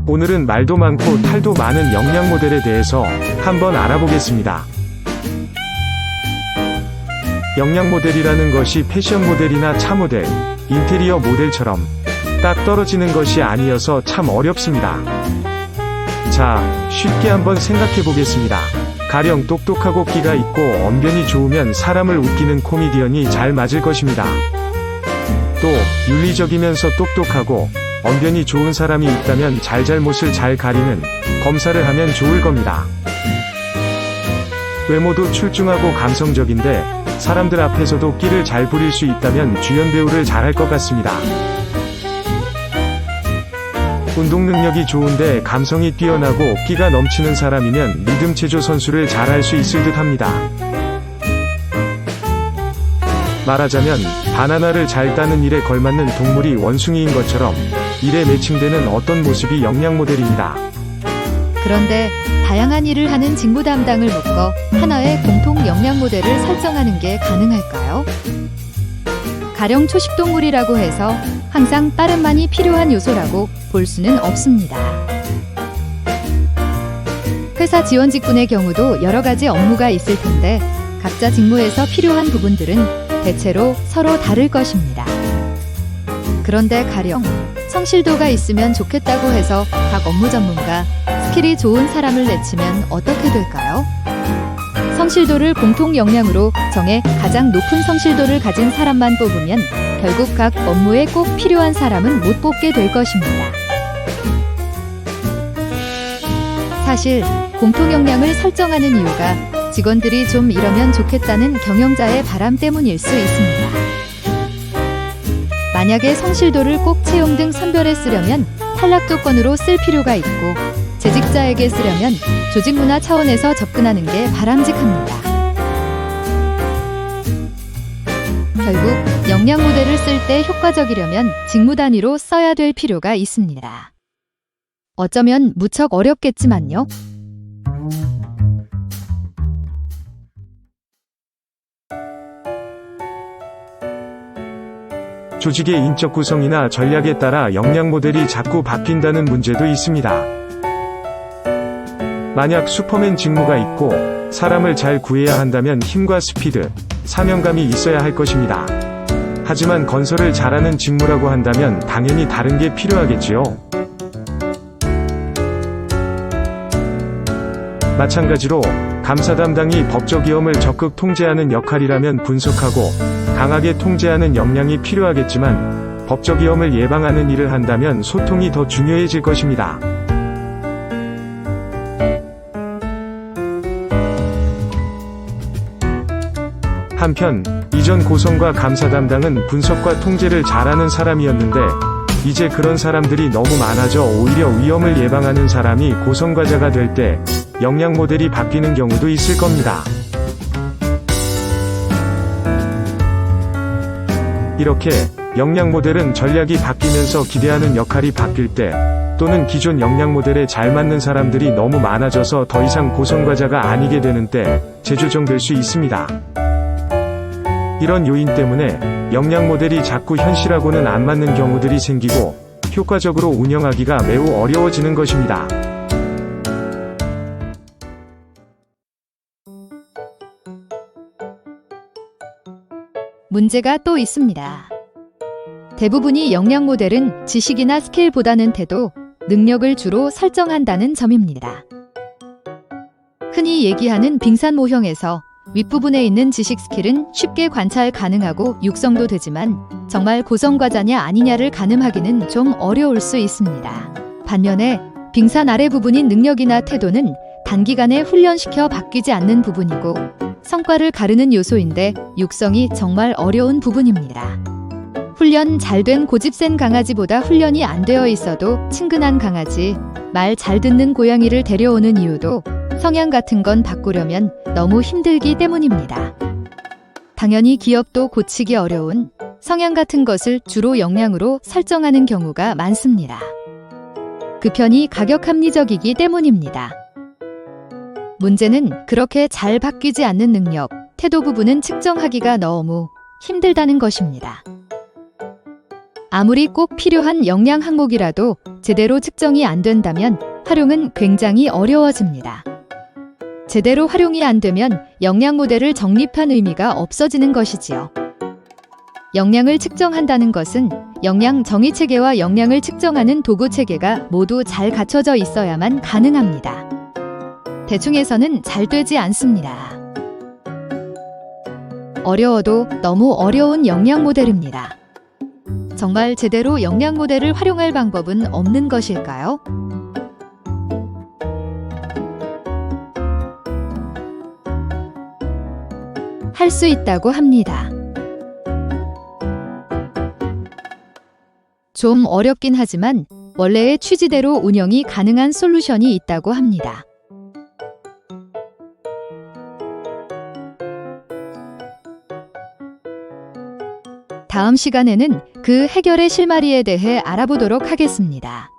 오늘은 말도 많고 탈도 많은 영양 모델에 대해서 한번 알아보겠습니다. 영양 모델이라는 것이 패션 모델이나 차 모델, 인테리어 모델처럼 딱 떨어지는 것이 아니어서 참 어렵습니다. 자, 쉽게 한번 생각해 보겠습니다. 가령 똑똑하고 끼가 있고 언변이 좋으면 사람을 웃기는 코미디언이 잘 맞을 것입니다. 또 윤리적이면서 똑똑하고 언변이 좋은 사람이 있다면 잘잘못을 잘 가리는 검사를 하면 좋을 겁니다. 외모도 출중하고 감성적인데 사람들 앞에서도 끼를 잘 부릴 수 있다면 주연 배우를 잘할 것 같습니다. 운동 능력이 좋은데 감성이 뛰어나고 끼가 넘치는 사람이면 리듬 체조 선수를 잘할 수 있을 듯 합니다. 말하자면 바나나를 잘 따는 일에 걸맞는 동물이 원숭이인 것처럼 일에 매칭되는 어떤 모습이 영양 모델입니다. 그런데 다양한 일을 하는 직무 담당을 묶어 하나의 공통 영양 모델을 설정하는 게 가능할까요? 가령 초식동물이라고 해서 항상 빠름만이 필요한 요소라고 볼 수는 없습니다. 회사 지원 직군의 경우도 여러 가지 업무가 있을 텐데 각자 직무에서 필요한 부분들은 대체로 서로 다를 것입니다. 그런데 가령 성실도가 있으면 좋겠다고 해서 각 업무 전문가, 스킬이 좋은 사람을 내치면 어떻게 될까요? 성실도를 공통 역량으로 정해 가장 높은 성실도를 가진 사람만 뽑으면 결국 각 업무에 꼭 필요한 사람은 못 뽑게 될 것입니다. 사실 공통 역량을 설정하는 이유가 직원들이 좀 이러면 좋겠다는 경영자의 바람 때문일 수 있습니다. 만약에 성실도를 꼭 채용 등 선별해 쓰려면 탈락 조건으로 쓸 필요가 있고 재직자에게 쓰려면 조직 문화 차원에서 접근하는 게 바람직합니다. 결국 역량 모델을 쓸 때 효과적이려면 직무 단위로 써야 될 필요가 있습니다. 어쩌면 무척 어렵겠지만요. 조직의 인적 구성이나 전략에 따라 역량 모델이 자꾸 바뀐다는 문제도 있습니다. 만약 슈퍼맨 직무가 있고 사람을 잘 구해야 한다면 힘과 스피드, 사명감이 있어야 할 것입니다. 하지만 건설을 잘하는 직무라고 한다면 당연히 다른 게 필요하겠지요. 마찬가지로 감사 담당이 법적 위험을 적극 통제하는 역할이라면 분석하고 강하게 통제하는 역량이 필요하겠지만 법적 위험을 예방하는 일을 한다면 소통이 더 중요해질 것입니다. 한편 이전 고성과 감사 담당은 분석과 통제를 잘하는 사람이었는데 이제 그런 사람들이 너무 많아져 오히려 위험을 예방하는 사람이 고성과자가 될 때 역량 모델이 바뀌는 경우도 있을 겁니다. 이렇게 역량 모델은 전략이 바뀌면서 기대하는 역할이 바뀔 때 또는 기존 역량 모델에 잘 맞는 사람들이 너무 많아져서 더 이상 고성과자가 아니게 되는 때 재조정될 수 있습니다. 이런 요인 때문에 역량 모델이 자꾸 현실하고는 안 맞는 경우들이 생기고 효과적으로 운영하기가 매우 어려워지는 것입니다. 문제가 또 있습니다. 대부분이 역량 모델은 지식이나 스킬보다는 태도, 능력을 주로 설정한다는 점입니다. 흔히 얘기하는 빙산 모형에서 윗부분에 있는 지식 스킬은 쉽게 관찰 가능하고 육성도 되지만 정말 고성과자냐 아니냐를 가늠하기는 좀 어려울 수 있습니다. 반면에 빙산 아래 부분인 능력이나 태도는 단기간에 훈련시켜 바뀌지 않는 부분이고 성과를 가르는 요소인데 육성이 정말 어려운 부분입니다. 훈련 잘 된 고집 센 강아지보다 훈련이 안 되어 있어도 친근한 강아지, 말 잘 듣는 고양이를 데려오는 이유도 성향 같은 건 바꾸려면 너무 힘들기 때문입니다. 당연히 기업도 고치기 어려운 성향 같은 것을 주로 역량으로 설정하는 경우가 많습니다. 그 편이 가격 합리적이기 때문입니다. 문제는 그렇게 잘 바뀌지 않는 능력, 태도 부분은 측정하기가 너무 힘들다는 것입니다. 아무리 꼭 필요한 영양 항목이라도 제대로 측정이 안 된다면 활용은 굉장히 어려워집니다. 제대로 활용이 안 되면 영양 모델을 정립한 의미가 없어지는 것이지요. 영양을 측정한다는 것은 영양 정의 체계와 영양을 측정하는 도구 체계가 모두 잘 갖춰져 있어야만 가능합니다. 대충 해서는 잘 되지 않습니다. 어려워도 너무 어려운 영양 모델입니다. 정말 제대로 영양 모델을 활용할 방법은 없는 것일까요? 할 수 있다고 합니다. 좀 어렵긴 하지만 원래의 취지대로 운영이 가능한 솔루션이 있다고 합니다. 다음 시간에는 그 해결의 실마리에 대해 알아보도록 하겠습니다.